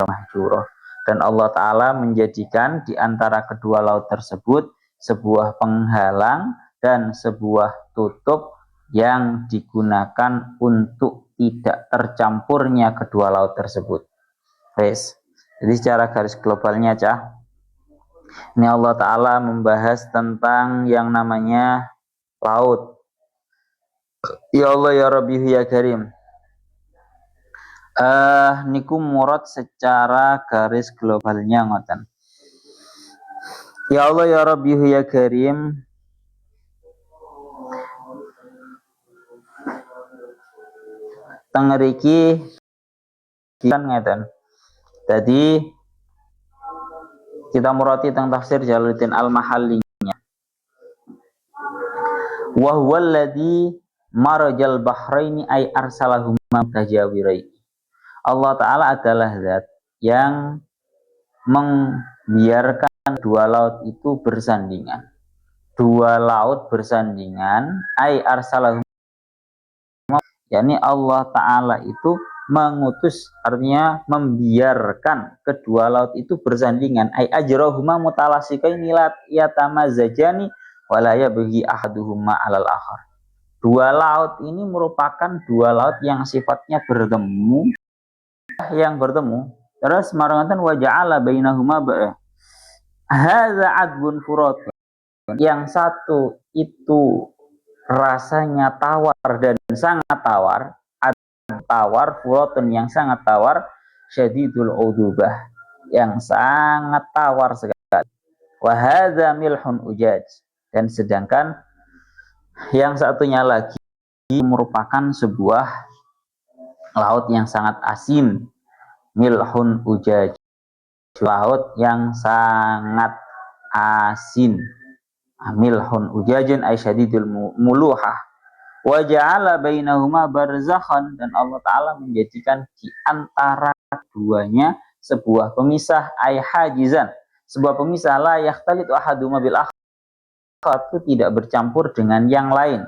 mahjura. Dan Allah Ta'ala menjadikan di antara kedua laut tersebut sebuah penghalang dan sebuah tutup yang digunakan untuk tidak tercampurnya kedua laut tersebut. Guys, jadi secara garis globalnya ini Allah Ta'ala membahas tentang yang namanya laut. Ya Allah ya Rabbi ya Karim. Niku murad secara garis globalnya ngoten. Ya Allah ya Rabbi ya Karim. Tengeriki kan ngeten. Jadi kita murati tentang tafsir Jalaluddin Al-Mahallinya. Wa huwa alladzi marajal bahraini ay arsalahuma tajawiraini. Allah Ta'ala adalah zat yang membiarkan dua laut itu bersandingan. Dua laut bersandingan ay arsalahuma, yakni Allah Ta'ala itu mengutus, artinya membiarkan kedua laut itu bersandingan. Ay ajrahuma mutalasikaini la yatamazajani wala yabghi ahaduhuma 'alal akhar. Dua laut ini merupakan dua laut yang sifatnya bertemu, terus marangatan wa ja'ala bainahuma hadza adbun furat. Yang satu itu rasanya tawar dan sangat tawar, furatun yang sangat tawar, syadidul udubah yang sangat tawar sekali. Wa hadza milhun ujaj, dan sedangkan yang satunya lagi merupakan sebuah laut yang sangat asin. Milhun ujaj, laut yang sangat asin. Milhun ujajin ay syadidul muluhah. Wa ja'ala bainahuma barzakhan, dan Allah Ta'ala menjadikan di antara keduanya sebuah pemisah, ay hajizan, sebuah pemisah, la yakhtalitu ahaduma bil akhar, satu tidak bercampur dengan yang lain.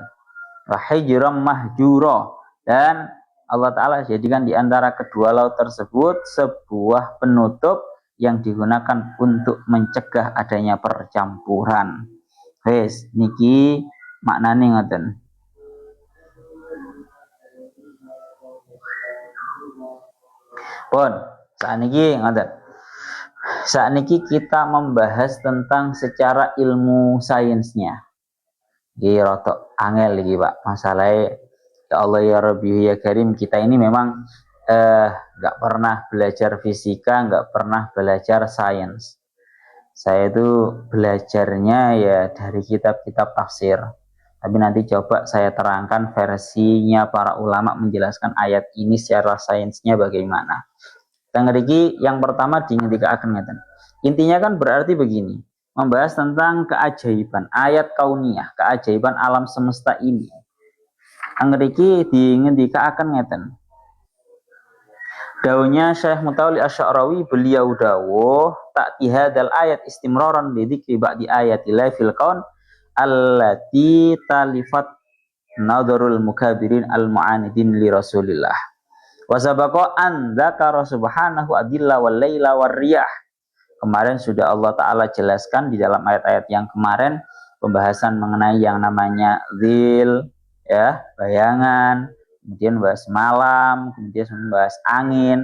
Wa hijram mahjura, dan Allah Ta'ala jadikan di antara kedua laut tersebut sebuah penutup yang digunakan untuk mencegah adanya percampuran. Wes niki maknane ngoten. Pun sakniki ngoten. Sakniki kita membahas tentang secara ilmu sainsnya. Iki rada angel iki, Pak. Masalahnya ya Allah ya Rabbi ya Karim, kita ini memang nggak pernah belajar fisika, nggak pernah belajar sains. Saya itu belajarnya ya dari kitab-kitab tafsir. Tapi nanti coba saya terangkan versinya para ulama menjelaskan ayat ini secara sainsnya bagaimana. Yang pertama dingendikaken ngeten. Intinya kan berarti begini, membahas tentang keajaiban ayat kauniyah, keajaiban alam semesta ini. Ngriki dingendikaken ngeten. Daunya Syekh Mutawalli Asy'arawi, beliau dawuh ta'ti hadzal ayat istimraran li dzikri ba'di ayatillah fil qaun allati talifat nadharul mukabirin al mu'anidin li Rasulillah. Wa sabaqa an dzakara subhanahu adilla wal laila war riyah. Kemarin sudah Allah Ta'ala jelaskan di dalam ayat-ayat yang kemarin pembahasan mengenai yang namanya dzil, ya, bayangan, kemudian membahas malam, kemudian membahas angin.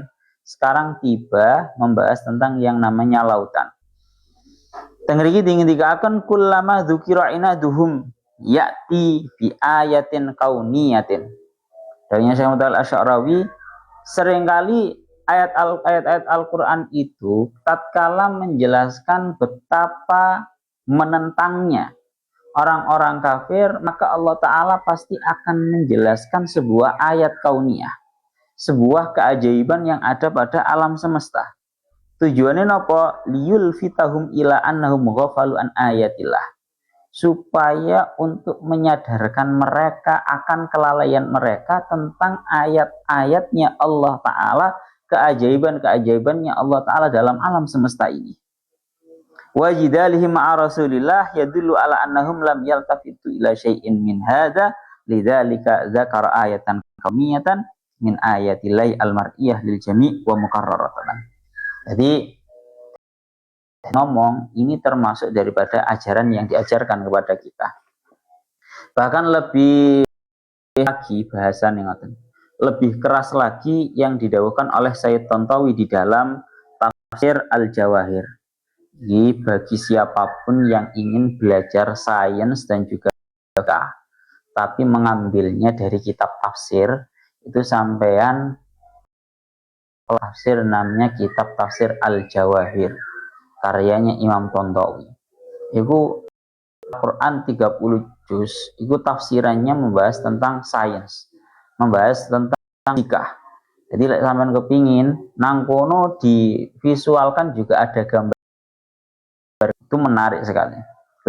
Sekarang tiba membahas tentang yang namanya lautan. Tengriki dingendikaken kullama dzukira inaduhum ya'ti bi ayatin kauniyatin. Darinya Syekh Mutawalli Asy'arawi, seringkali ayat-ayat Al-Qur'an itu tatkala menjelaskan betapa menentangnya orang-orang kafir, maka Allah Ta'ala pasti akan menjelaskan sebuah ayat kauniyah, sebuah keajaiban yang ada pada alam semesta. Tujuannya napa? Liyul fitahum ila annahum ghafalu an ayatillah, supaya untuk menyadarkan mereka akan kelalaian mereka tentang ayat-ayatnya Allah Ta'ala, keajaiban-keajaibannya Allah Ta'ala dalam alam semesta ini. Wajidalihim ma'a Rasulillah yadullu ala annahum lam yaltafitu ila syai'in min hadza lidzalika dzakara ayatan kauniyatan min ayatillahi al-mar'iyah lil jami' wa mukarraratan. Jadi ngomong ini termasuk daripada ajaran yang diajarkan kepada kita. Bahkan lebih lagi bahasan yang lebih keras lagi yang didawuhkan oleh Sayyid Tontowi di dalam tafsir Al-Jawahir. Jadi bagi siapapun yang ingin belajar sains dan juga tapi mengambilnya dari kitab tafsir, itu sampean tafsir namanya kitab tafsir Al-Jawahir, karyanya Imam Tontowi. Itu Quran 30 juz, itu tafsirannya membahas tentang sains, membahas tentang fisika. Jadi sampean kepingin nang kono divisualkan juga ada gambar, itu menarik sekali.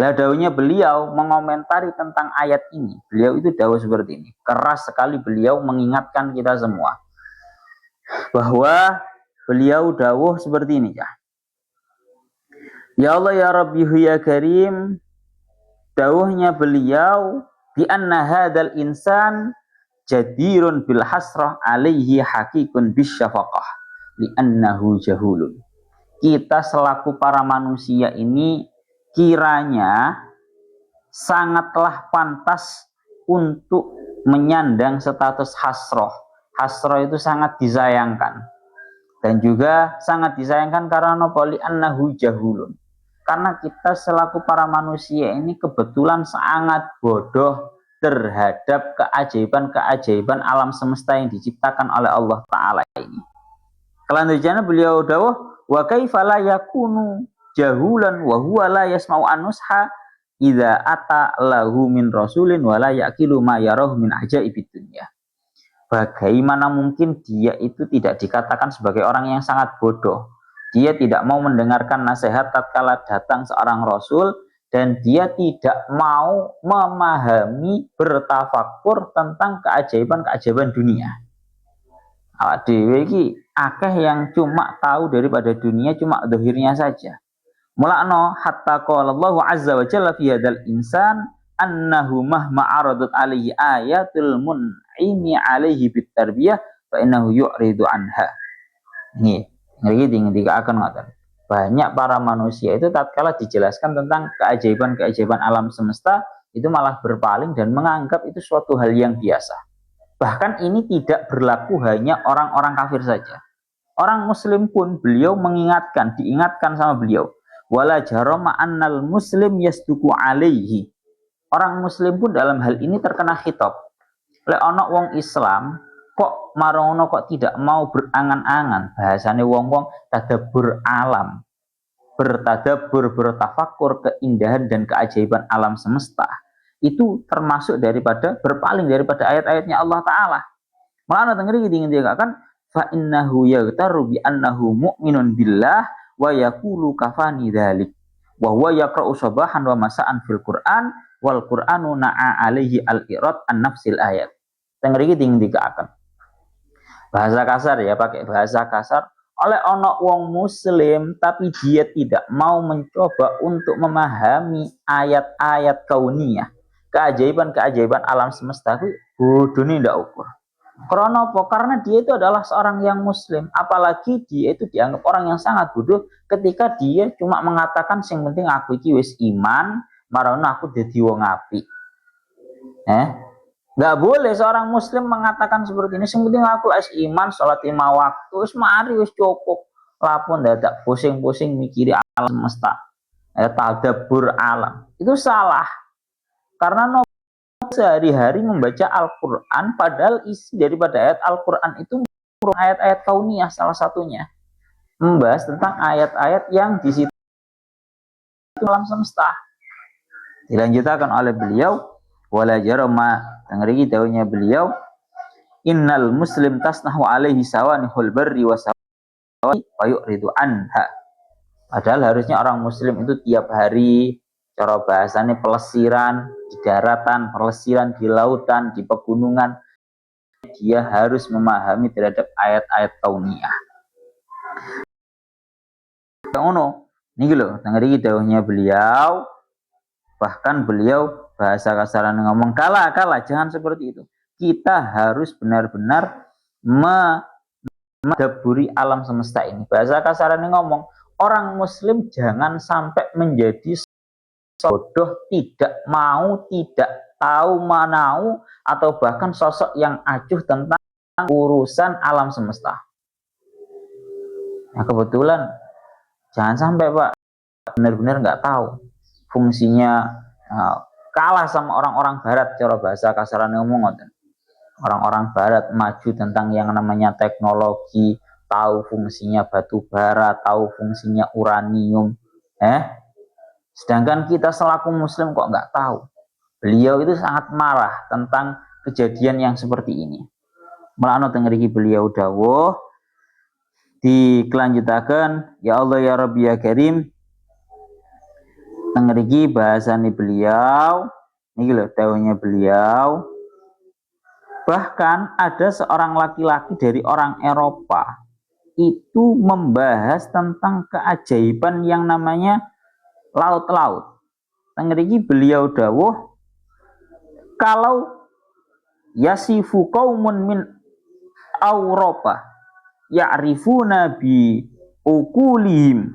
Lah dawuhnya beliau mengomentari tentang ayat ini. Beliau itu dawuh seperti ini. Keras sekali beliau mengingatkan kita semua bahwa beliau dawuh seperti ini ya. Ya Allah ya Rabbi ya Karim, dawuhnya beliau bi anna hadzal insan jadirun bil hasrah alaihi hakikun bisyafaqah li annahu jahulun. Kita selaku para manusia ini kiranya sangatlah pantas untuk menyandang status hasroh. Hasroh itu sangat disayangkan. Dan juga sangat disayangkan karena nopoli annahu jahulun. Karena kita selaku para manusia ini kebetulan sangat bodoh terhadap keajaiban-keajaiban alam semesta yang diciptakan oleh Allah Ta'ala ini. Kelanjutannya beliau dawuh, wa kaifa la yakunu jahulan wa huwa la yasma'u an-nusha idza ata lahu min rasulin wa la yaqilu ma yarahu min ajaibid dunya. Bagaimana mungkin dia itu tidak dikatakan sebagai orang yang sangat bodoh? Dia tidak mau mendengarkan nasihat tatkala datang seorang rasul dan dia tidak mau memahami bertafakur tentang keajaiban-keajaiban dunia. Awak dhewe iki akeh yang cuma tahu daripada dunia cuma dohirnya saja. Mulakno hatta qala Allah azza wa jalla fi hadzal insan annahu mahma aradat alaihi ayatul mun'imi alaihi bitarbiyah fa innahu yu'ridu anha. Nggih, ngriki ngendika akan ngoten. Banyak para manusia itu tatkala dijelaskan tentang keajaiban-keajaiban alam semesta itu malah berpaling dan menganggap itu suatu hal yang biasa. Bahkan ini tidak berlaku hanya orang-orang kafir saja. Orang muslim pun beliau mengingatkan, diingatkan sama beliau. Wala jarama annal muslim yasduku alaihi. Orang muslim pun dalam hal ini terkena khitab. Lek ana wong Islam kok marono kok tidak mau berangan-angan, bahasane wong-wong tadabbur alam, bertadabbur, bertafakur keindahan dan keajaiban alam semesta. Itu termasuk daripada berpaling daripada ayat-ayatnya Allah Ta'ala. Malah tengeri dikatakan fa innahu yaghtaru bi annahu mu'minun billah wa yaqulu kafani dzalik wa huwa yaqra'u sabahan wa masa'an fil Qur'an wal Qur'anu na'a alaihi al-irad an nafsil ayat. Tengeri dikatakan bahasa kasar ya, pakai bahasa kasar. Oleh ono wong muslim tapi dia tidak mau mencoba untuk memahami ayat-ayat kauniyah, keajaiban-keajaiban alam semesta itu bodoh nih ndak ukur. Karena dia itu adalah seorang yang muslim, apalagi dia itu dianggap orang yang sangat bodoh ketika dia cuma mengatakan sing penting aku iki wis iman, marono aku dadi wong apik. Nggak boleh seorang muslim mengatakan seperti ini. Yang penting aku iman, sholat 5 waktu, wis mari wis cukup. Lapun dadak pusing-pusing mikiri alam semesta. Tadabbur alam. Itu salah. Karena sehari-hari membaca Al-Quran, padahal isi daripada ayat Al-Quran itu ayat-ayat kauniyah salah satunya. Membahas tentang ayat-ayat yang di situ alam semesta. Dilanjutkan oleh beliau, wala jarama, tengeri daunnya beliau, innal muslim tasnahu alaihi sawanihul barri wa sawani wa yu'ridu anha. Padahal harusnya orang muslim itu tiap hari, cara bahasanya pelesiran di daratan, pelesiran di lautan, di pegunungan, dia harus memahami terhadap ayat-ayat kauniyah. Ngono, niki lho, tengeri daunnya beliau, bahkan beliau bahasa kasaran ngomong kalah, jangan seperti itu. Kita harus benar-benar Menadaburi alam semesta ini. Bahasa kasarannya ngomong, orang muslim jangan sampai menjadi bodoh, tidak mau, tidak tahu manau, atau bahkan sosok yang acuh tentang urusan alam semesta. Nah kebetulan jangan sampai Pak benar-benar nggak tahu fungsinya, kalah sama orang-orang barat, cara bahasa kasarannya ngomong. Orang-orang barat maju tentang yang namanya teknologi, tahu fungsinya batu bara, tahu fungsinya uranium. Sedangkan kita selaku muslim kok nggak tahu. Beliau itu sangat marah tentang kejadian yang seperti ini. Melaknat tengeriki beliau dawuh dikelanjutakan, ya Allah ya Rabbi ya Karim. Tengeriki bahasanya beliau, ini loh dawuhnya beliau. Bahkan ada seorang laki-laki dari orang Eropa itu membahas tentang keajaiban yang namanya laut-laut. Tengeriki beliau dawuh, kalau yasifu qaumun min Eropa ya'rifuna bi ukulihim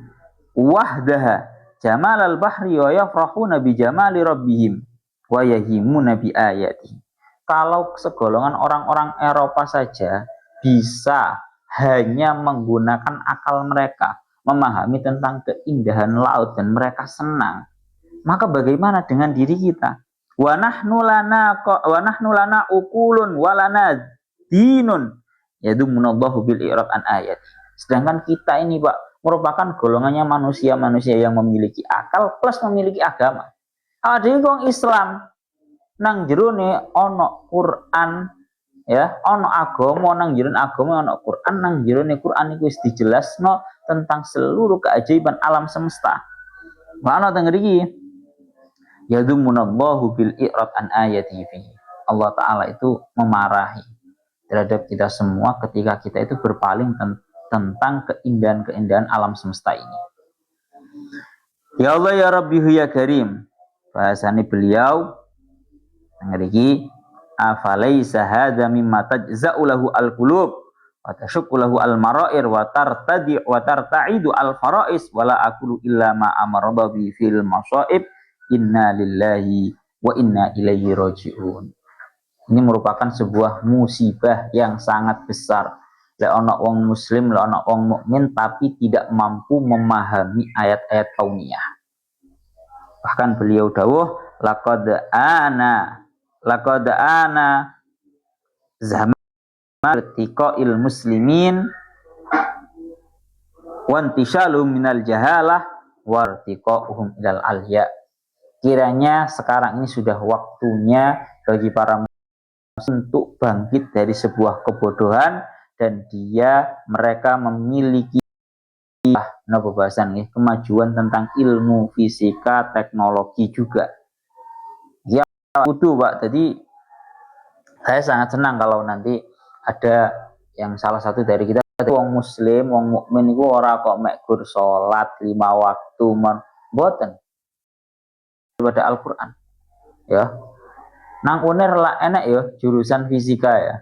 wahdaha jamalal bahri wa yafrahuna bi jamali rabbihim wa yahimuna bi ayatihi. Kalau segolongan orang-orang Eropa saja bisa hanya menggunakan akal mereka memahami tentang keindahan laut dan mereka senang, maka bagaimana dengan diri kita? Wa nahnu lana ukulun walana dinun yadumunallahu bil i'rad an ayat. Sedangkan kita ini Pak merupakan golongannya manusia-manusia yang memiliki akal plus memiliki agama. Ada yang Islam nang jerone ono Quran, ya ono agama, nang jerone agama ono Quran, nang jerone Quran iku wis dijelasno tentang seluruh keajaiban alam semesta. Mana teng mriki yadumunallahu bil i'rad an ayatihi. Allah taala itu memarahi terhadap kita semua ketika kita itu berpaling tentang keindahan-keindahan alam semesta ini. Ya Allah ya Rabbi ya Karim. Bahasanya beliau ngeriki afalaisa hadza mimma tajza'u lahu al-qulub wa tashukku lahu al-mara'ir wa tarta'idu al-fara'is wala aqulu illa ma amara bi fil masaib inna lillahi wa inna ilaihi raji'un. Ini merupakan sebuah musibah yang sangat besar. Lek ana wong muslim, lek ana wong mukmin tapi tidak mampu memahami ayat-ayat kauniyah. Bahkan beliau dawuh laqad ana zaman irtiqa'il muslimin wa intishalum minal jahalah wa irtiqa'uhum ilal alya. Kiranya sekarang ini sudah waktunya bagi para untuk bangkit dari sebuah kebodohan dan mereka memiliki kemajuan tentang ilmu fisika teknologi juga. Ya itu Pak. Jadi saya sangat senang kalau nanti ada yang salah satu dari kita wong muslim, wong mukmin itu ora kok mek gur salat 5 waktu mboten pada Al-Qur'an. Ya. Nang UNER lah enak ya jurusan fisika ya.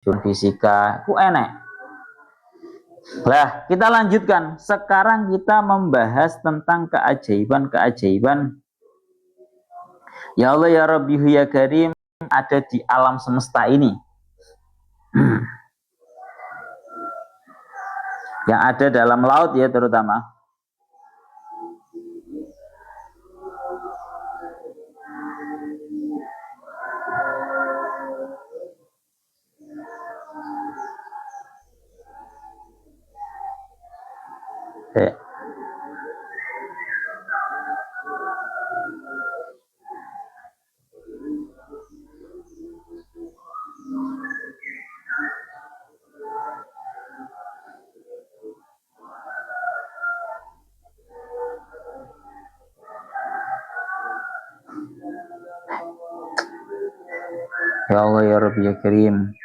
Jurusan fisika itu enak. Lah, kita lanjutkan. Sekarang kita membahas tentang keajaiban-keajaiban. Ya Allah ya Rabbi ya Karim ada di alam semesta ini. Yang ada dalam laut ya terutama. Ya Allah ya Rabbi ya Karim.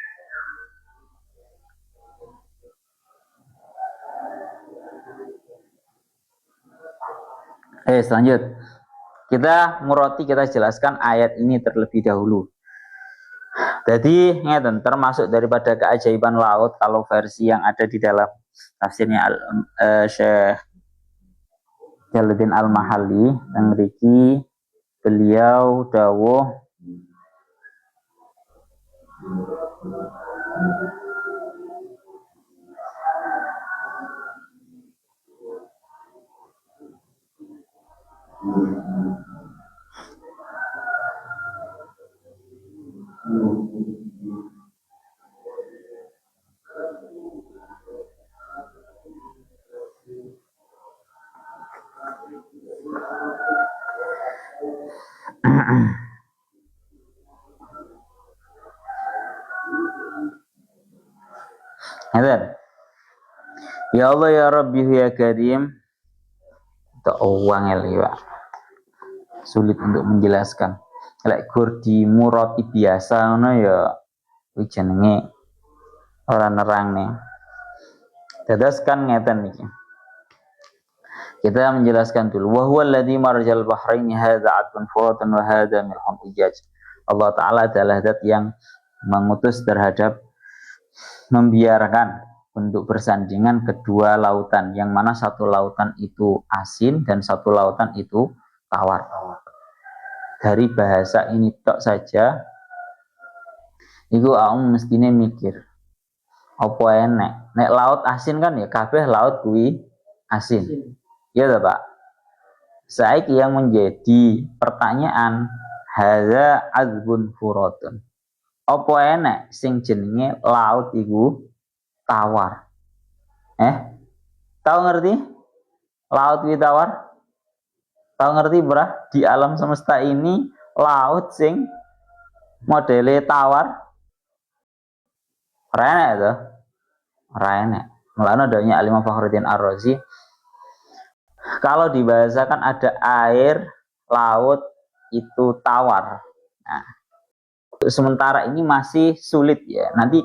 Selanjut. Kita jelaskan ayat ini terlebih dahulu. Jadi ngeten, termasuk daripada keajaiban laut kalau versi yang ada di dalam tafsirnya Syekh Jalaluddin Al-Mahalli yang mriki beliau dawuh ngeten. Ya Allah ya Rabbi ya Karim. Wangel ya. Sulit untuk menjelaskan. Lek gur di murati biasa ngono ya kuwi jenenge ora nerang nih. Dados kan ngeten iki. Kita menjelaskan dulu. Wa huwa alladzi marjal bahraini hadza 'adbun furatun wa hadza milhun ujaj. Allah taala adalah zat yang mengutus terhadap membiarkan untuk bersandingan kedua lautan, yang mana satu lautan itu asin dan satu lautan itu tawar. Dari bahasa ini tok saja iku aku mestine mikir apa enek nek laut asin kan ya kabeh laut kuwi asin. Ya toh Pak. Saiki yang menjadi pertanyaan hadza azbun furatun. Apa enek sing jenenge laut iku tawar? Tahu ngerti? Laut kuwi tawar? Tahu ngerti brah? Di alam semesta ini laut sing modele tawar? Ora enek to? Ora enek. Mulane adanya Al-Imam Fakhruddin Ar-Razi, kalau dibahasakan ada air laut itu tawar. Nah, sementara ini masih sulit ya. Nanti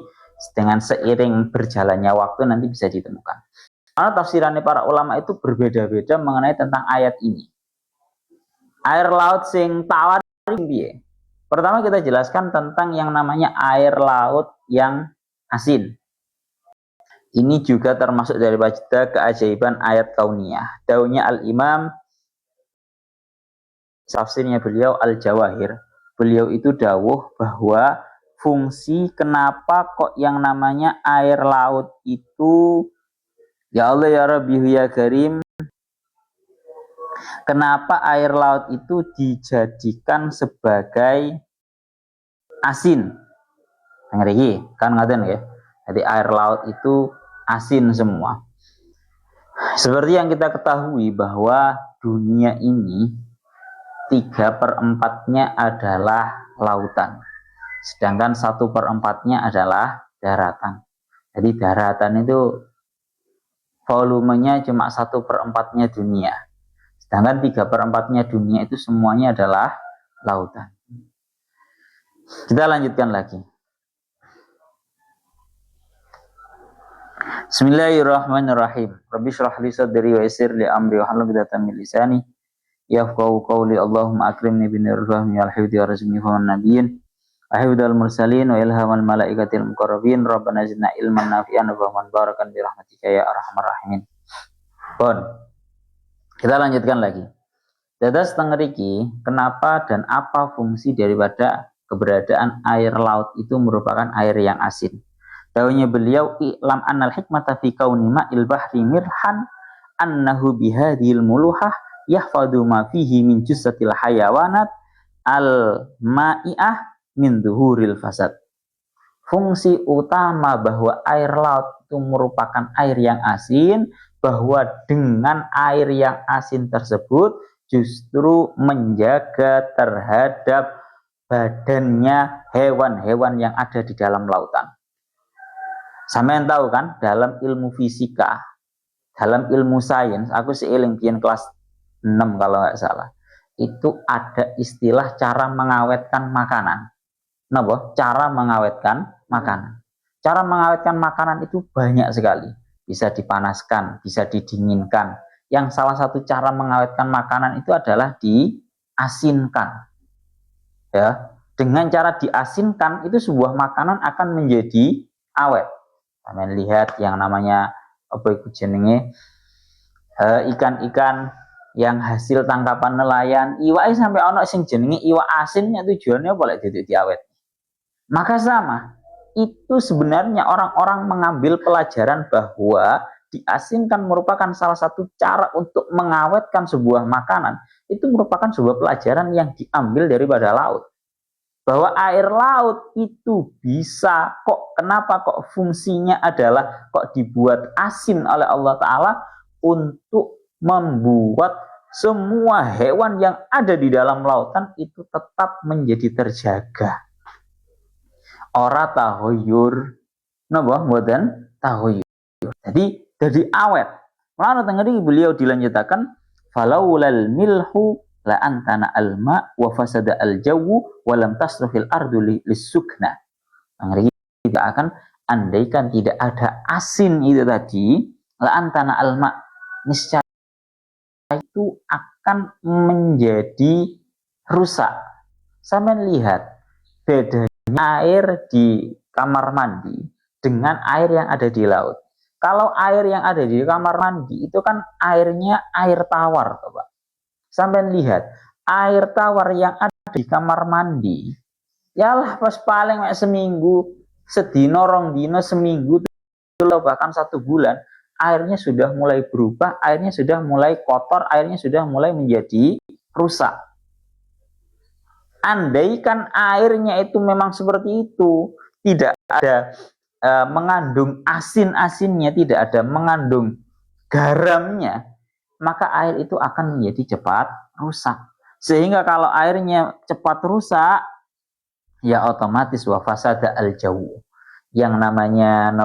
dengan seiring berjalannya waktu nanti bisa ditemukan. Karena tafsirannya para ulama itu berbeda-beda mengenai tentang ayat ini. Air laut sing tawar piye? Pertama kita jelaskan tentang yang namanya air laut yang asin. Ini juga termasuk daripada keajaiban ayat kauniyah. Daunnya Al-Imam, tafsirnya beliau Al-Jawahir. Beliau itu dawuh bahwa fungsi kenapa kok yang namanya air laut itu, ya Allah ya Rabbi ya Karim, kenapa air laut itu dijadikan sebagai asin? Ngeri kan ngaten ya. Jadi air laut itu asin semua. Seperti yang kita ketahui bahwa dunia ini 3/4-nya adalah lautan, sedangkan 1/4-nya adalah daratan. Jadi daratan itu volumenya cuma 1/4-nya dunia, sedangkan 3/4-nya dunia itu semuanya adalah lautan. Kita lanjutkan lagi. Bismillahirrahmanirrahim. Rabbi shrah li sadri wa yassir li amri wa hlul 'uqdatam min lisani yafqahu qawli. Allahumma akrimni bi nuril fahmi wal hifdzi warzuqni fahman nabiyyin wa hifdzal mursalin wa ilhamal malaikatil muqarrabin. Rabbana zidna ilman nafi'an wa fahman barakan bi rahmatika ya arhamar rahimin. Bon. Kita lanjutkan lagi. Dadas teng mriki, kenapa dan apa fungsi daripada keberadaan air laut itu merupakan air yang asin? Dawuhnya beliau, i'lam annal hikmata fi kauni ma'il bahri mirhan annahu bihadhil muluhah yahfadu ma fihi min jussatil hayawanat al ma'iah min dhuhuril fasad. Fungsi utama bahwa air laut itu merupakan air yang asin, bahwa dengan air yang asin tersebut justru menjaga terhadap badannya hewan-hewan yang ada di dalam lautan. Sampeyan tahu kan, dalam ilmu fisika, dalam ilmu sains, aku seiling biyen kelas 6 kalau nggak salah, itu ada istilah cara mengawetkan makanan. Napa? Cara mengawetkan makanan. Cara mengawetkan makanan itu banyak sekali. Bisa dipanaskan, bisa didinginkan. Yang salah satu cara mengawetkan makanan itu adalah diasinkan. Ya. dengan cara diasinkan itu sebuah makanan akan menjadi awet. Kalian lihat yang namanya apa itu jenenge ikan-ikan yang hasil tangkapan nelayan, iwake sampai ono sing jenenge iwak asinnya tujuannya boleh dadi diawet. Maka sama, itu sebenarnya orang-orang mengambil pelajaran bahwa diasinkan merupakan salah satu cara untuk mengawetkan sebuah makanan. Itu merupakan sebuah pelajaran yang diambil daripada laut. Bahwa air laut itu bisa kenapa kok fungsinya adalah kok dibuat asin oleh Allah Ta'ala untuk membuat semua hewan yang ada di dalam lautan itu tetap menjadi terjaga. Ora tahoyur, napa mboten tahoyur. Jadi awet. Lalu tengeri beliau dilanjutkan, falaulal milhu la antana alma wa fasada aljawu wa lam tasrufil ardu lisukna. Tengeri tidak akan andaikan tidak ada asin itu tadi, la antana alma, niscaya itu akan menjadi rusak. Sampai lihat bedanya air di kamar mandi dengan air yang ada di laut. Kalau air yang ada di kamar mandi itu kan airnya air tawar, Pak. Sampai lihat air tawar yang ada di kamar mandi, yalah pas paling seminggu, sedino rong dino seminggu, bahkan 1 bulan, airnya sudah mulai berubah, airnya sudah mulai kotor, airnya sudah mulai menjadi rusak. Andaikan airnya itu memang seperti itu, tidak ada mengandung asin-asinnya, tidak ada mengandung garamnya, maka air itu akan menjadi cepat rusak. Sehingga kalau airnya cepat rusak, ya otomatis wafasada al-jawu. Yang namanya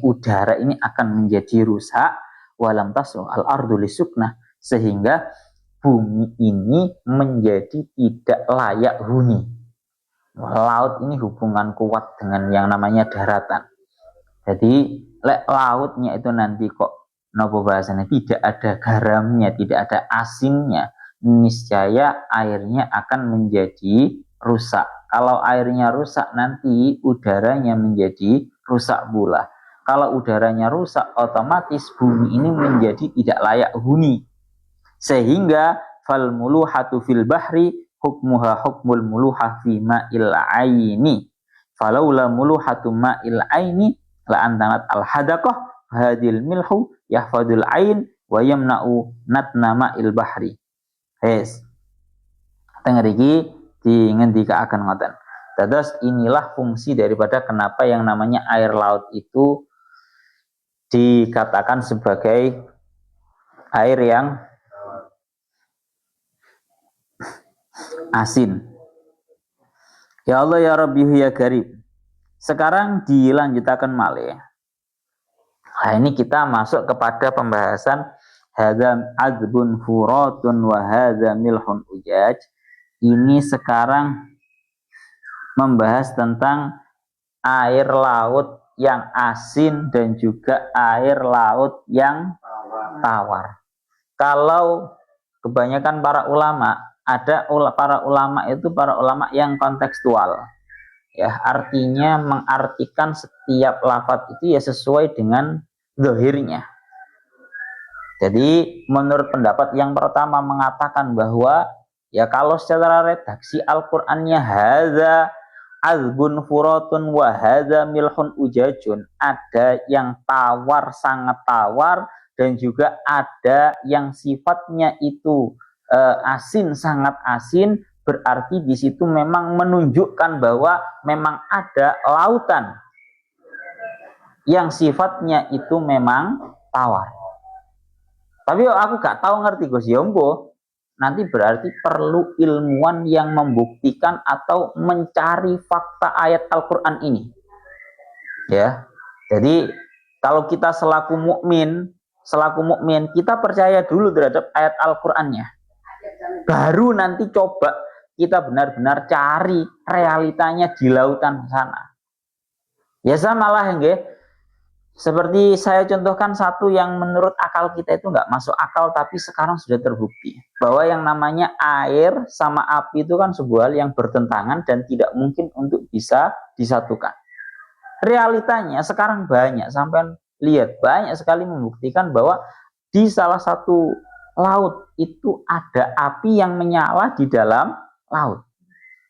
udara ini akan menjadi rusak, walam tasruh al-ardu lisuknah, sehingga bumi ini menjadi tidak layak huni. Laut ini hubungan kuat dengan yang namanya daratan. Jadi lautnya itu nanti kok nopo bahasanya tidak ada garamnya, tidak ada asinnya, niscaya airnya akan menjadi rusak. Kalau airnya rusak nanti udaranya menjadi rusak pula. Kalau udaranya rusak otomatis bumi ini menjadi tidak layak huni. Sehingga fal muluhatu fil bahri hukmuha hukmul muluha fi ma'il aini. Falaula muluhatu ma'il aini la antanat al hadaqah hadil milhu yahfadul ain wa yamna'u natna ma'il bahri. Yes. Tengah iki dingendikaaken ngoten. Dados inilah fungsi daripada kenapa yang namanya air laut itu dikatakan sebagai air yang asin. Ya Allah ya Rabbi ya Garib. Sekarang dilanjutkan malih. Nah, ini kita masuk kepada pembahasan hadza adzbun furatun wa hadza milhun ujaj. Ini sekarang membahas tentang air laut yang asin dan juga air laut yang tawar. Kalau kebanyakan para ulama, ada para ulama itu para ulama yang kontekstual. Ya, artinya mengartikan setiap lafaz itu ya sesuai dengan zahirnya. Jadi menurut pendapat yang pertama mengatakan bahwa ya kalau secara redaksi Al-Qur'annya hadza azbun furatun wa hadza milhun ujajun, ada yang tawar sangat tawar dan juga ada yang sifatnya itu asin sangat asin, berarti di situ memang menunjukkan bahwa memang ada lautan yang sifatnya itu memang tawar. Tapi aku gak tahu ngerti Gus Yombo. Nanti berarti perlu ilmuwan yang membuktikan atau mencari fakta ayat Al-Qur'an ini. Ya. Jadi kalau kita selaku mukmin kita percaya dulu terhadap ayat Al-Qur'annya. Baru nanti coba kita benar-benar cari realitanya di lautan sana. Ya samalah nggih. Seperti saya contohkan satu yang menurut akal kita itu nggak masuk akal, tapi sekarang sudah terbukti bahwa yang namanya air sama api itu kan sebuah hal yang bertentangan dan tidak mungkin untuk bisa disatukan. Realitanya sekarang banyak, sampai lihat banyak sekali membuktikan bahwa di salah satu laut itu ada api yang menyala di dalam laut.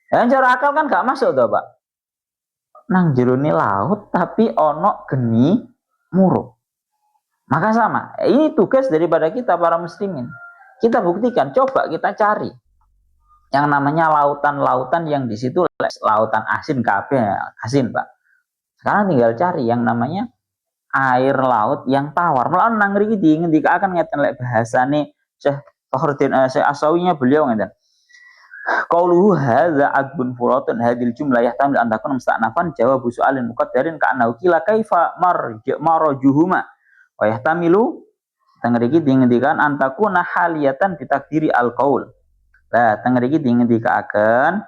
Dan cara akal kan nggak masuk tuh Pak. Nang jerone laut tapi ono geni muruk. Maka sama, ini tugas daripada kita para muslimin. Kita buktikan, coba kita cari yang namanya lautan-lautan yang di situ lautan asin kabeh, asin Pak. Sekarang tinggal cari yang namanya air laut yang tawar. Melawan nang mriki ngendikaken ngeten lek bahasane Syekh Fakhruddin Syekh Asawinya beliau ngeten. Qauluhu hadza adbun furatun hadil jumlah yahtamil an takuna musta'nafan jawabu su'alin muqaddarin ka'annahu qila kaifa marjuhuma wa yahtamilu tengriki dingendikan antakuna haliyatan bitakdiri alqaul. Lah tengriki dingendikaken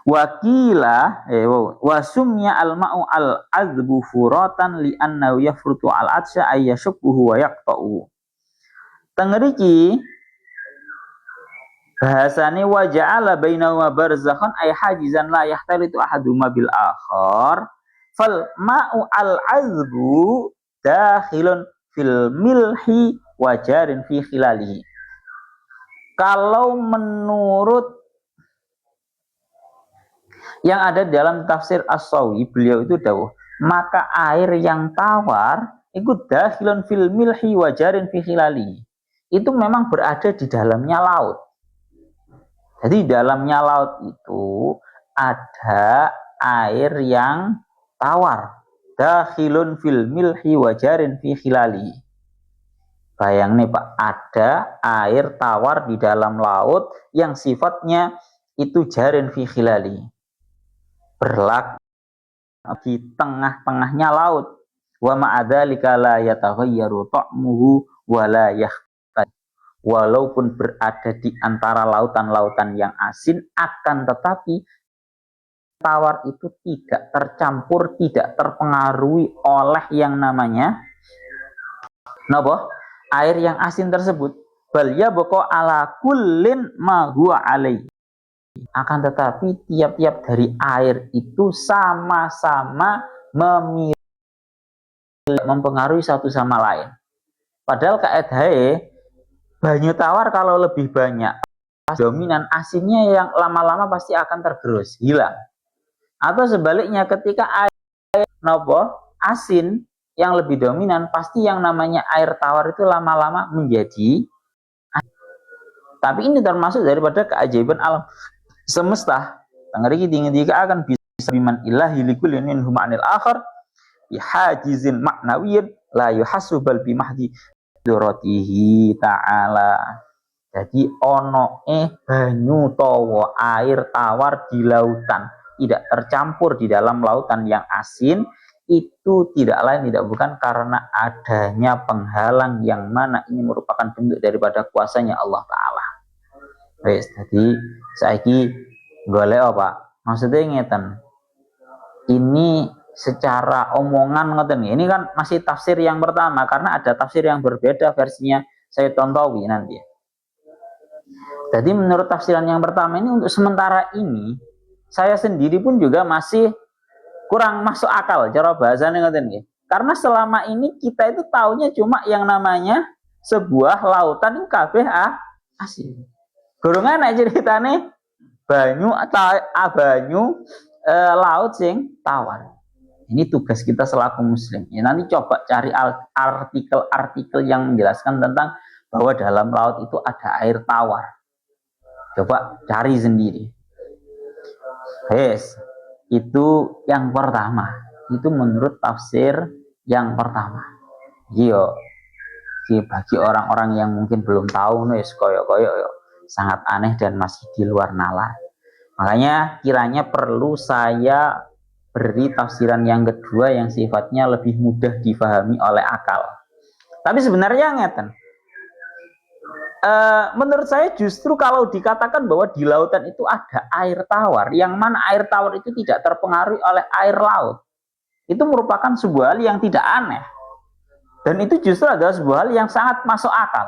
wakila wasumnya alma'u al-azbu furatan li annahu yafrutu al-atsya ayyashubbuhu wa yaqta'u. Tengriki bahasane wa ja'ala bainahuma barzakhan ay hajizan la yahtalitu ahaduma bil akhar fal ma'u al-azbu dakhilun fil milhi wa jarin fi khilalihi. Kalau menurut yang ada dalam tafsir As-Sawi, beliau itu dawuh, maka air yang tawar ikut dakhilun fil milhi wa jarin fi khilalihi. Itu memang berada di dalamnya laut. Jadi dalamnya laut itu ada air yang tawar. Dakhilun fil milhi wa jarin fi khilali. Bayang nih Pak, ada air tawar di dalam laut yang sifatnya itu jarin fi khilali. Berlaku di tengah-tengahnya laut. Wa ma'adzalika la yataghayyaru ta'muhu wa la walaupun berada di antara lautan-lautan yang asin, akan tetapi tawar itu tidak tercampur, tidak terpengaruhi oleh yang namanya air yang asin tersebut. Bal yabqa ala kullin ma huwa alaihi. Akan tetapi tiap-tiap dari air itu sama-sama mempengaruhi satu sama lain. Padahal kaedahe banyu tawar kalau lebih banyak dominan, asinnya yang lama-lama pasti akan tergerus, hilang. Atau sebaliknya ketika air asin yang lebih dominan, pasti yang namanya air tawar itu lama-lama menjadi asin. Tapi ini termasuk daripada keajaiban alam semesta. Tengeri kita akan bisa biman ilahi likulli minhum anil akhar bihajizin ma'nawiyyin la yuhassu bal bimahdi duratihi ta'ala. Jadi ono banyu tawa air tawar di lautan tidak tercampur di dalam lautan yang asin, itu tidak lain tidak bukan karena adanya penghalang yang mana ini merupakan bentuk daripada kuasanya Allah Ta'ala. Wes, jadi saiki golek apa? Maksudnya ngeten. Ini secara omongan ngoten. Ini kan masih tafsir yang pertama karena ada tafsir yang berbeda versinya saya tontowi nanti. Jadi menurut tafsiran yang pertama ini untuk sementara ini saya sendiri pun juga masih kurang masuk akal cara bahasanya ngoten nggih. Karena selama ini kita itu taunya cuma yang namanya sebuah lautan itu kabeh asin. Gurungan nek ceritane banyu laut sing tawar. Ini tugas kita selaku muslim. Ya, nanti coba cari artikel-artikel yang menjelaskan tentang bahwa dalam laut itu ada air tawar. Coba cari sendiri. Yes, itu yang pertama. Itu menurut tafsir yang pertama. Yo, bagi orang-orang yang mungkin belum tahu nih, koyo sangat aneh dan masih di luar nalar. Makanya kiranya perlu saya beri tafsiran yang kedua yang sifatnya lebih mudah difahami oleh akal. Tapi sebenarnya ngeten. Menurut saya justru kalau dikatakan bahwa di lautan itu ada air tawar, yang mana air tawar itu tidak terpengaruhi oleh air laut, itu merupakan sebuah hal yang tidak aneh. Dan itu justru adalah sebuah hal yang sangat masuk akal.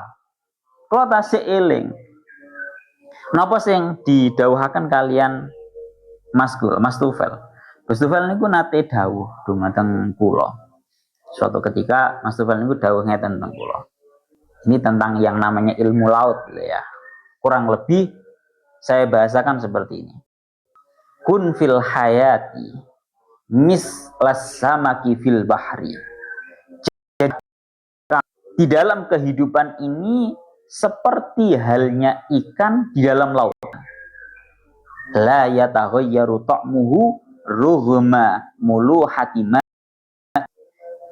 Kalau tasik eling, napa sing didhawuhaken kalian Mas Tufel? Gus Tufel niku nate dawuh dumateng kula. Suatu ketika Mas Tufel niku dawuh ngeten tentang kula. Ini tentang yang namanya ilmu laut ya. Kurang lebih saya bahasakan seperti ini. Kun fil hayati mislas samaki fil bahri. Jadi, di dalam kehidupan ini seperti halnya ikan di dalam lautan. La yataghayyaru ta'muhu rughma muluhati ma,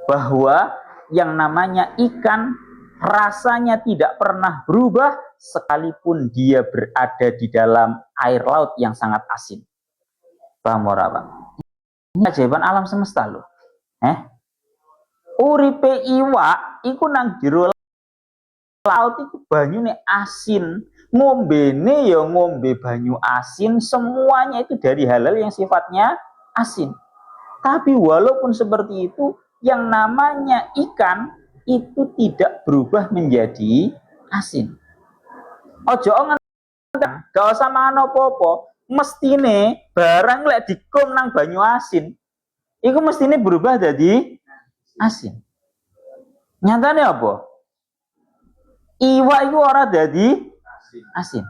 bahwa yang namanya ikan rasanya tidak pernah berubah sekalipun dia berada di dalam air laut yang sangat asin. Paham ora, Pak? Ini keajaiban alam semesta loh. Uripe iwak iku nang jero laut iku banyune asin. Ngombene ya ngombe banyu asin, semuanya itu dari hal-hal yang sifatnya asin. Tapi walaupun seperti itu, yang namanya ikan itu tidak berubah menjadi asin. Ojo gak usah mangan apa-apa, mestine barang lek dikum nang banyu asin, iku mestine berubah jadi asin. Nyatane apa? Iwak iku ora jadi asin.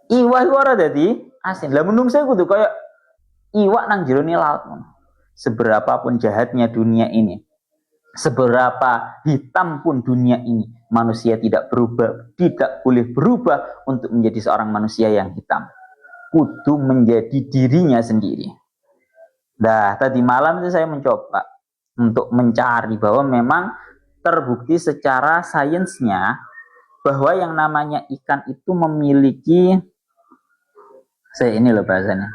Iwak iku ora jadi asin. Lah menungso kudu kaya iwak nang jero laut. Seberapapun jahatnya dunia ini, seberapa hitam pun dunia ini, manusia tidak berubah, tidak boleh berubah untuk menjadi seorang manusia yang hitam. Kudu menjadi dirinya sendiri. Nah, tadi malam itu saya mencoba untuk mencari bahwa memang terbukti secara sainsnya bahwa yang namanya ikan itu memiliki, saya ini loh bahasanya,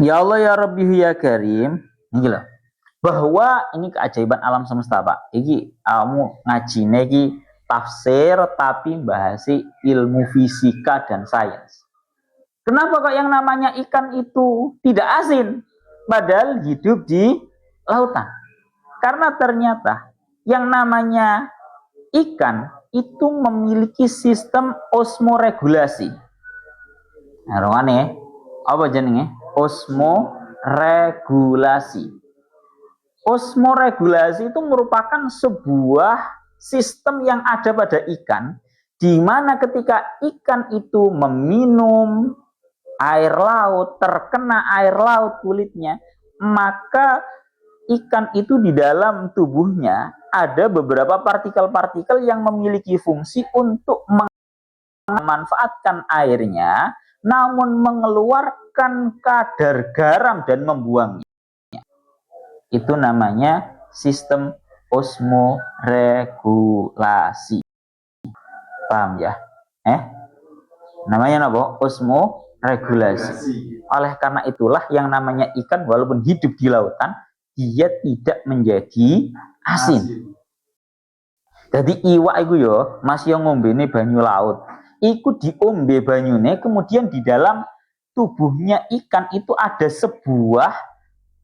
ya Allah ya Rabbi ya Karim, ini loh, bahwa ini keajaiban alam semesta, Pak. Iki kamu ngaji niki tafsir tapi bahasi ilmu fisika dan sains. Kenapa kok yang namanya ikan itu tidak asin padahal hidup di lautan? Karena ternyata yang namanya ikan itu memiliki sistem osmoregulasi. Nah, rongane apa jenenge? Osmoregulasi. Osmoregulasi itu merupakan sebuah sistem yang ada pada ikan, di mana ketika ikan itu meminum air laut, terkena air laut kulitnya, maka ikan itu di dalam tubuhnya ada beberapa partikel-partikel yang memiliki fungsi untuk memanfaatkan airnya, namun mengeluarkan kadar garam dan membuangnya. Itu namanya sistem osmoregulasi. Paham ya? Namanya apa? Osmoregulasi. Oleh karena itulah yang namanya ikan walaupun hidup di lautan, dia tidak menjadi asin. Jadi iwak itu yo masih ngombene banyu laut. Iku diombe banyune, kemudian di dalam tubuhnya ikan itu ada sebuah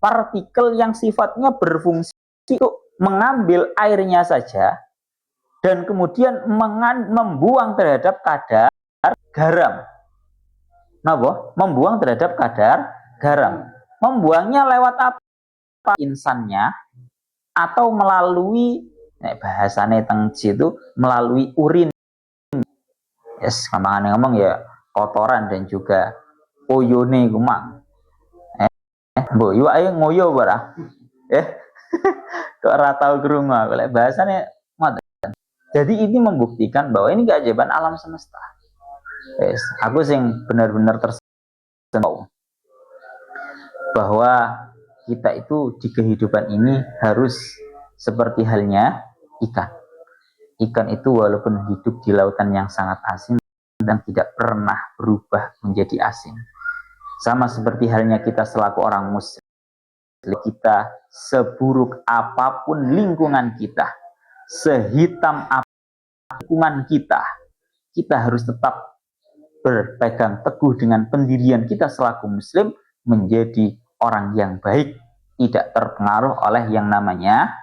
partikel yang sifatnya berfungsi untuk mengambil airnya saja dan kemudian membuang terhadap kadar garam. Napa? Membuang terhadap kadar garam. Membuangnya lewat apa? Insannya atau melalui bahasane teng situ melalui urin. Yes, gampangane ngomong ya kotoran dan juga oyone kumang. Mbok yo ayo ngoyo ora? Kok ora tau krungu aku lek bahasane ngoten. Jadi ini membuktikan bahwa ini keajaiban alam semesta. Yes, aku sing benar-benar tersentuh bahwa kita itu di kehidupan ini harus seperti halnya ikan. Ikan itu walaupun hidup di lautan yang sangat asin dan tidak pernah berubah menjadi asin. Sama seperti halnya kita selaku orang muslim. kita, seburuk apapun lingkungan kita, sehitam apapun lingkungan kita, kita harus tetap berpegang teguh dengan pendirian kita selaku muslim, menjadi orang yang baik, tidak terpengaruh oleh yang namanya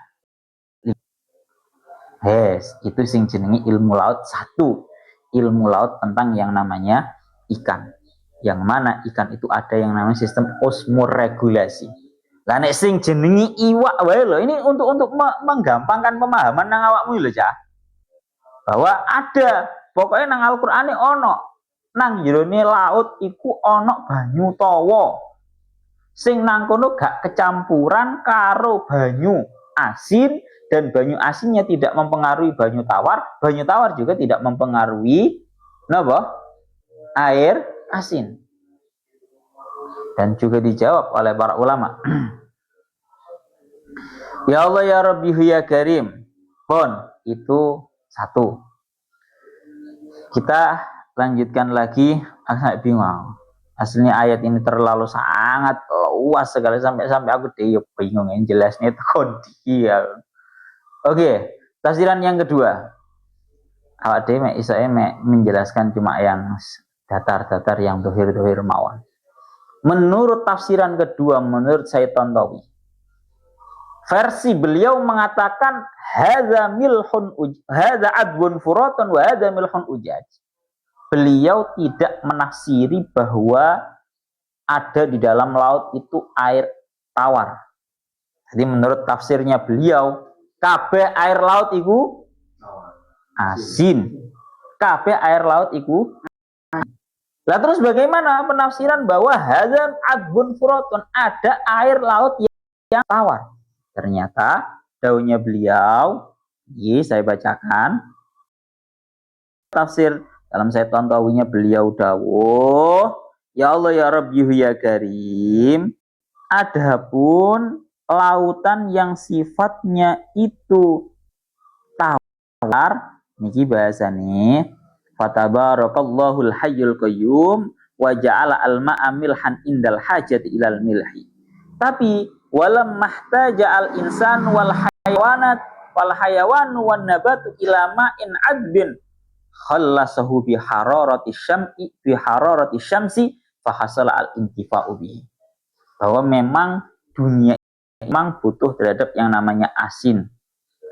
itu sing jenengi ilmu laut. Satu, ilmu laut tentang yang namanya ikan, yang mana ikan itu ada yang namanya sistem osmoregulasi. Lah nek sing jenengi iwak wae lho, ini untuk menggampangkan pemahaman nang awakmu lho, Cah. Bahwa ada, pokoknya nang Al-Qur'ane ono, nang jerone laut iku ono banyu tawa. Sing nang kono gak kecampuran karo banyu asin, dan banyu asinnya tidak mempengaruhi banyu tawar juga tidak mempengaruhi napa? Air asin. Dan juga dijawab oleh para ulama. Ya Allah ya Rabbi ya Karim. Pun itu satu. Kita lanjutkan lagi, agak bingung. Aslinya ayat ini terlalu sangat luas sekali sampai aku bingung yang jelasnya itu dia. Oke, tafsiran yang kedua. Awak dhewe menjelaskan cuma yang datar-datar yang dohir-dohir mawon. Menurut tafsiran kedua, menurut Said Tantawi, versi beliau mengatakan hadza adbun furatun wa hadza milhun ujaj. Beliau tidak menafsiri bahwa ada di dalam laut itu air tawar. Jadi menurut tafsirnya beliau, kabeh air laut itu asin. Kabeh air laut itu asin. Lah terus bagaimana penafsiran bahwa hadzal adbun furatun, ada air laut yang tawar? Ternyata daunnya beliau, saya bacakan tafsir dalam Said Tantawinya beliau dawuh, ya Allah ya Rabbi ya Karim, adapun lautan yang sifatnya itu tawar, niki bahasane fatabarakallahu al-hayyul qayyum wa ja'ala al-ma'a milhan indal hajati ilal milhi. Tapi walam mahtaja al-insan wal hayawanu wan nabatu ila ma'in adbin khallasahu bi hararati syamsi fa hasala al-intifa'u bihi. Bahwa memang dunia memang butuh terhadap yang namanya asin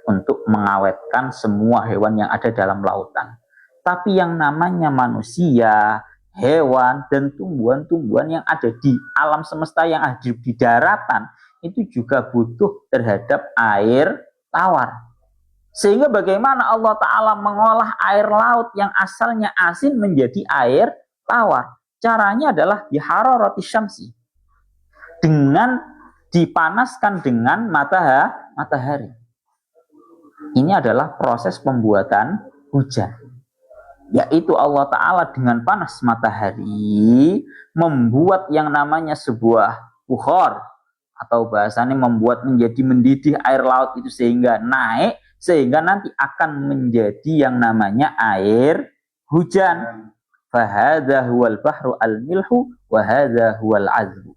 untuk mengawetkan semua hewan yang ada dalam lautan. Tapi yang namanya manusia, hewan, dan tumbuhan-tumbuhan yang ada di alam semesta yang ada di daratan itu juga butuh terhadap air tawar. Sehingga bagaimana Allah Ta'ala mengolah air laut yang asalnya asin menjadi air tawar? Caranya adalah bihararati syamsi, dengan dipanaskan dengan matahari. Ini adalah proses pembuatan hujan, yaitu Allah Ta'ala dengan panas matahari membuat yang namanya sebuah bukhor, atau bahasanya membuat menjadi mendidih air laut itu sehingga naik, sehingga nanti akan menjadi yang namanya air hujan. Fahadha huwal bahru al-milhu wa hadha huwal azbu.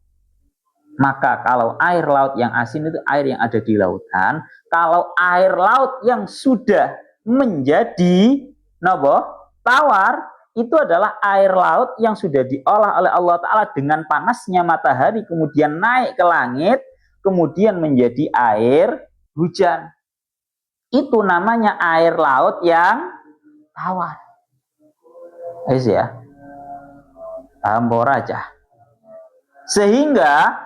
Maka kalau air laut yang asin itu air yang ada di lautan. Kalau air laut yang sudah menjadi tawar, itu adalah air laut yang sudah diolah oleh Allah Ta'ala dengan panasnya matahari, kemudian naik ke langit, kemudian menjadi air hujan. Itu namanya air laut yang tawar. Ya, paham aja. Sehingga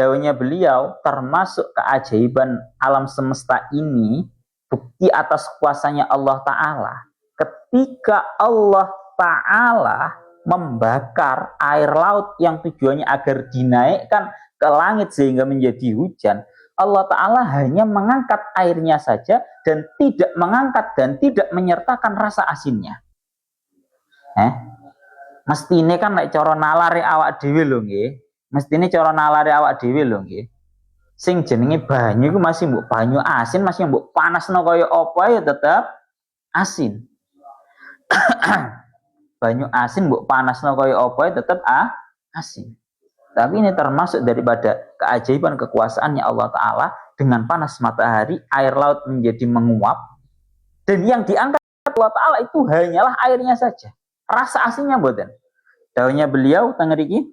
daunnya beliau termasuk keajaiban alam semesta ini, bukti atas kuasanya Allah Ta'ala. Ketika Allah Ta'ala membakar air laut yang tujuannya agar dinaikkan ke langit sehingga menjadi hujan, Allah Ta'ala hanya mengangkat airnya saja dan tidak mengangkat dan tidak menyertakan rasa asinnya. Mestine kan nek cara nalare awak dhewe lho nggih. Mestine cara nalare awak dhewe lho nggih. Sing jenenge banyu iku masih mbok banyu asin, masih mbok panasno kaya apa ya tetap asin. Banyu asin mbok panasno kaya apa ya tetap asin. Tapi ini termasuk daripada keajaiban kekuasaannya Allah Ta'ala. Dengan panas matahari, air laut menjadi menguap. Dan yang diangkat Allah Ta'ala itu hanyalah airnya saja. Rasa aslinya boten. Daunnya beliau, tangeriki.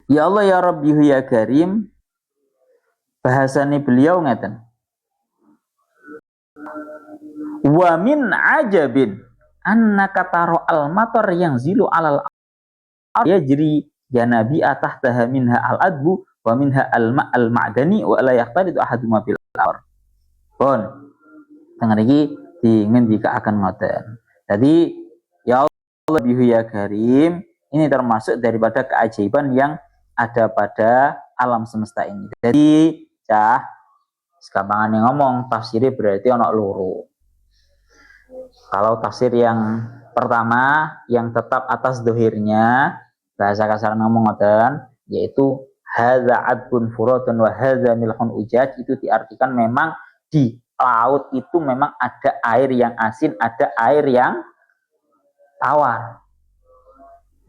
Ya Allah ya Rabbi ya Karim. Bahasanya beliau ngeten. Wa min ajabin annaka taro al-matar yang zilu alal yajri ya nabi atahtaha minha al-adbu wa minha al-ma'dani wa la yaqtaridu ahaduma bil amr. Pun tengah iki dingendika akan ngoten. Jadi ya Allah bihu ya karim, ini termasuk daripada keajaiban yang ada pada alam semesta ini. Jadi cah sekampangan yang ngomong tafsirnya berarti ono loro. Kalau tafsir yang pertama yang tetap atas dohirnya bahasa kasar ngomong ngoten, yaitu hadza adbun furatun wa hadza milhun ujaj, itu diartikan memang di laut itu memang ada air yang asin, ada air yang tawar.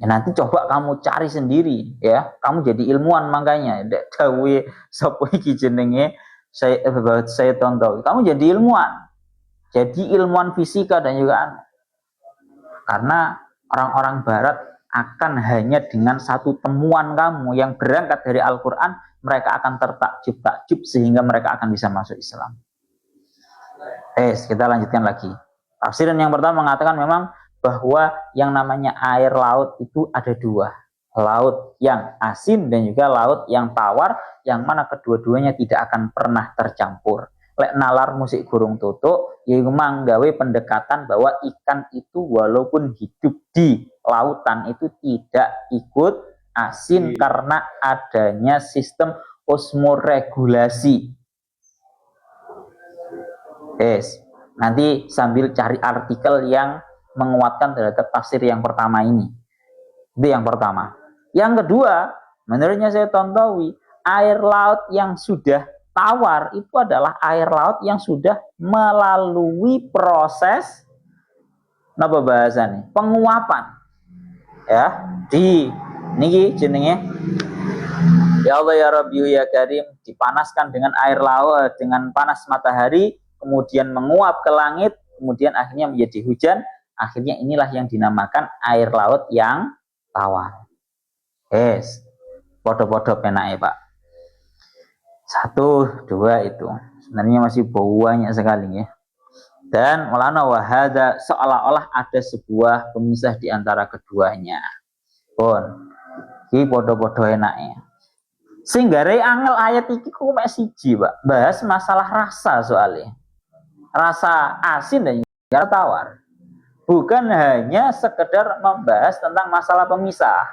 Ya, nanti coba kamu cari sendiri ya, kamu jadi ilmuwan makanya ndak dawe sapa iki jenenge saya tonton. Kamu jadi ilmuwan. Jadi ilmuwan fisika dan juga karena orang-orang barat akan hanya dengan satu temuan kamu yang berangkat dari Al-Quran, mereka akan tertakjub-takjub sehingga mereka akan bisa masuk Islam. Kita lanjutkan lagi. Tafsiran yang pertama mengatakan memang bahwa yang namanya air laut itu ada dua. Laut yang asin dan juga laut yang tawar, yang mana kedua-duanya tidak akan pernah tercampur. Lek nalar musik burung tutuk, ya memang gawe pendekatan bahwa ikan itu walaupun hidup di lautan itu tidak ikut asin karena adanya sistem osmoregulasi. Nanti sambil cari artikel yang menguatkan terhadap tafsir yang pertama ini. Itu yang pertama. Yang kedua, menurutnya saya tontowi, air laut yang sudah tawar itu adalah air laut yang sudah melalui proses apa bahasanya? Penguapan. Ya, di niki jenenge ya Allah ya Rabbi ya Karim, dipanaskan dengan air laut dengan panas matahari, kemudian menguap ke langit, kemudian akhirnya menjadi hujan. Akhirnya inilah yang dinamakan air laut yang tawar. Podo-podo penake Pak. 1, 2 itu sebenarnya masih banyak sekali ya. Dan mulana wahada seolah-olah ada sebuah pemisah di antara keduanya. Pun iki podo-podo enake. Sing gare angel ayat iki ku mek siji, Pak. Bahas masalah rasa soalnya. Rasa asin dan juga tawar. Bukan hanya sekedar membahas tentang masalah pemisah.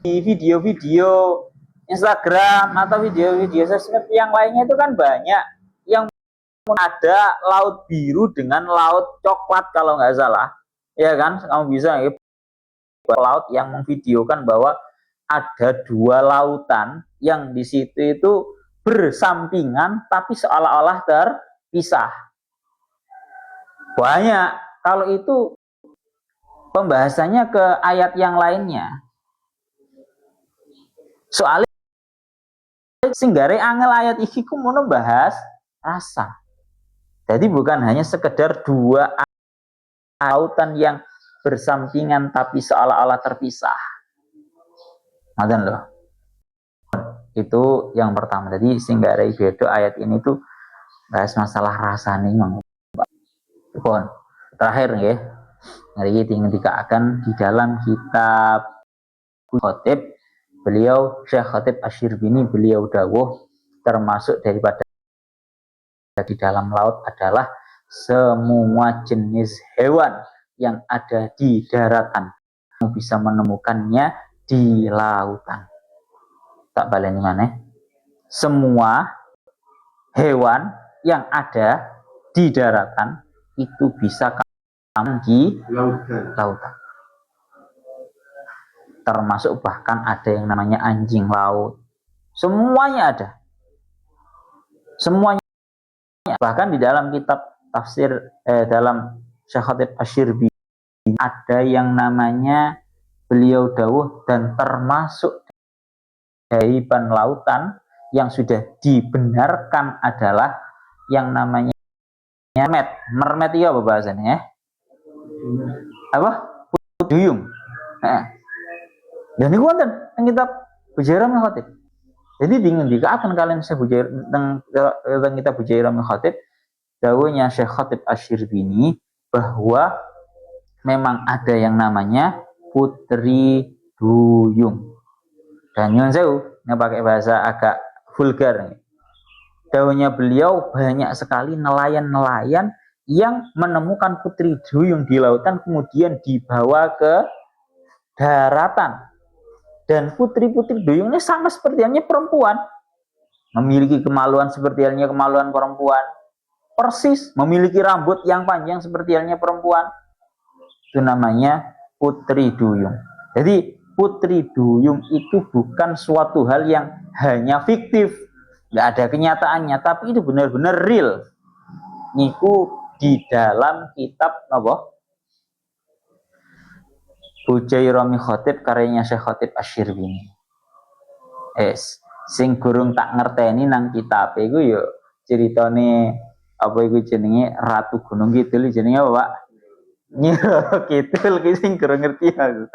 Di video-video Instagram atau video-video sosmed yang lainnya itu kan banyak yang ada laut biru dengan laut coklat kalau nggak salah, ya kan? Kamu bisa ya, laut yang memvideokan bahwa ada dua lautan yang di situ itu bersampingan tapi seolah-olah terpisah. Banyak. Kalau itu pembahasannya ke ayat yang lainnya. Soalnya singgare angel ayat iki ku mau bahas rasa. Jadi bukan hanya sekedar dua lautan yang bersampingan tapi seolah-olah terpisah. Ngoten loh. Itu yang pertama. Jadi singgare beda ayat ini tuh bahas masalah rasa nih mang. Terakhir ya. Hari ini akan di dalam kitab Khatib, beliau Syekh Khatib Asy-Syirbini beliau dawuh termasuk daripada di dalam laut adalah semua jenis hewan yang ada di daratan. Kamu bisa menemukannya di lautan. Tak baleni mana? Semua hewan yang ada di daratan itu bisa kamu di lautan. Termasuk bahkan ada yang namanya anjing laut. Semuanya ada. Semuanya. Bahkan di dalam kitab tafsir dalam Syekh Khatib Asy-Syirbini ada yang namanya beliau dawuh dan termasuk dari lautan yang sudah dibenarkan adalah yang namanya mermaid. Mermaid itu apa bahasanya? Apa? Duyung. Dan ini wonten yang kitab Bujairah min Khatib. Jadi akan kalian saya tentang kitab Bujairah min Khatib, dawuhnya Syekh Khatib Asy-Syirbini bahwa memang ada yang namanya putri duyung. Dan nyuwun sewu, yang pakai bahasa agak vulgar. Dawuhnya beliau banyak sekali nelayan-nelayan yang menemukan putri duyung di lautan kemudian dibawa ke daratan. Dan putri-putri duyung ini sama seperti halnya perempuan. Memiliki kemaluan seperti halnya kemaluan perempuan. Persis memiliki rambut yang panjang seperti halnya perempuan. Itu namanya putri duyung. Jadi putri duyung itu bukan suatu hal yang hanya fiktif, nggak ada kenyataannya, tapi itu benar-benar real. Niku di dalam kitab apa? Bujairah min Khatib karyanya Syekh Khatib Asy-Syirbini. Sing gurung tak ngerteni nang kitab iku yo ceritane apa iku jenenge Ratu Gunung Kidul jenenge apa, Pak? Nyi Roro Kidul ki sing gurung ngerti aku.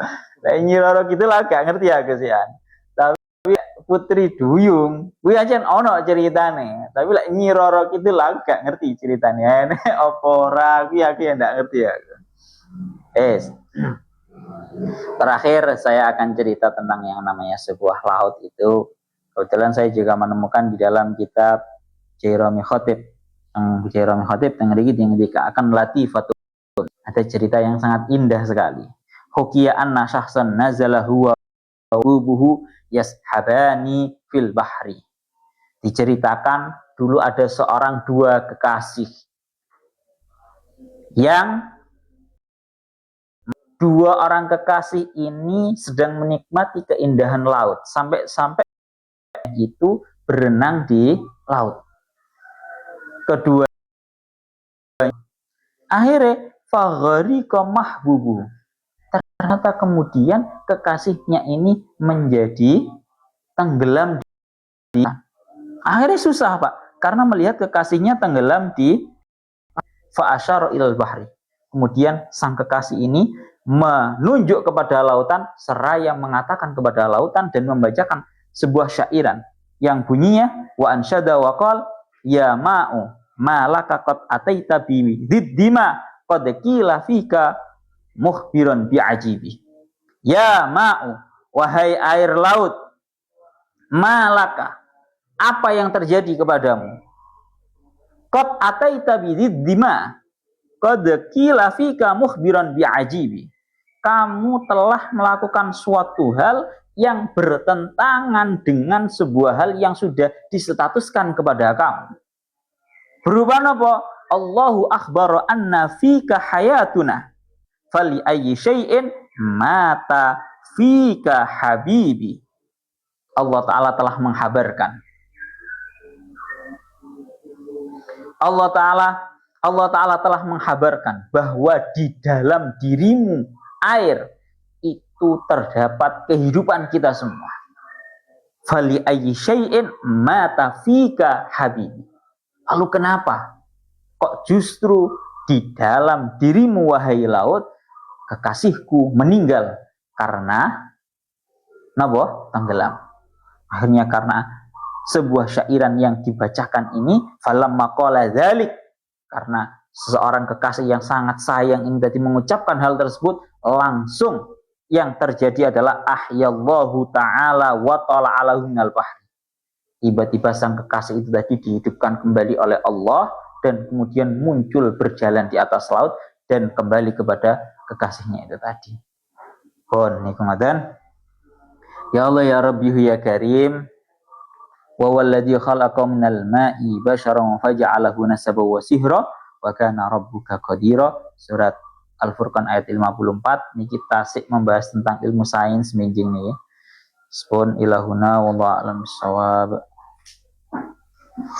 Lah Nyi Roro Kidul agak ngerti aku sih an. Tapi putri duyung kuwi aja ono ceritane. Tapi lek Nyi Roro Kidul agak ngerti ceritane. Apa ora kuwi aku ya ndak ngerti aku. Terakhir saya akan cerita tentang yang namanya sebuah laut itu. Kebetulan saya juga menemukan di dalam kitab Bujairah min Khatib. Yang Bujairah min Khatib yang akan latifatun. Ada cerita yang sangat indah sekali. Hukiya anna syahsan nazala huwa wubuhu yashabani fil bahri. Diceritakan dulu ada seorang dua kekasih yang dua orang kekasih ini sedang menikmati keindahan laut sampai itu berenang di laut. Kedua akhirnya faghariqa mahbubu. Ternyata kemudian kekasihnya ini menjadi tenggelam di akhirnya susah, Pak, karena melihat kekasihnya tenggelam di fa'asyara ilal bahri. Kemudian sang kekasih ini menunjuk kepada lautan seraya mengatakan kepada lautan dan membacakan sebuah syairan yang bunyinya wa ansyada wa qal ya ma'u malaka qad ataita bi diddima qad qila fika mukhbiran bi ajibi. Ya ma'u, wahai air laut, malaka, apa yang terjadi kepadamu? Qad ataita bi diddima qad qila fika mukhbiran bi ajibi. Kamu telah melakukan suatu hal yang bertentangan dengan sebuah hal yang sudah disetatuskan kepada kamu. Berupa apa? Allahu akhbara anna fika hayatuna. Fali ayyi syai'in mata fika habibi. Allah Ta'ala telah menghabarkan. Allah Ta'ala telah menghabarkan bahwa di dalam dirimu air itu terdapat kehidupan kita semua. Fali ayyi syai'in mata fika habibi. Lalu kenapa kok justru di dalam dirimu wahai laut kekasihku meninggal karena napa? Tenggelam. Akhirnya karena sebuah syairan yang dibacakan ini falamma qala dzalik, karena seseorang kekasih yang sangat sayang ini tadi mengucapkan hal tersebut, langsung yang terjadi adalah ahyallahu ta'ala wa tala'alahu minal bahri. Tiba-tiba sang kekasih itu tadi dihidupkan kembali oleh Allah dan kemudian muncul berjalan di atas laut dan kembali kepada kekasihnya itu tadi. Pun niku ngoten. Ya Allah ya Rabbi ya Karim. Wa walladzi khalaqa minal ma'i basharan faja'alahu nasaban wa sihra wa kana rabbuka qadira. Surat Al-Furqan ayat 54. Niki tasik membahas tentang ilmu sains minjing nih. Spon ilahuna wallahu a'lam bissawab.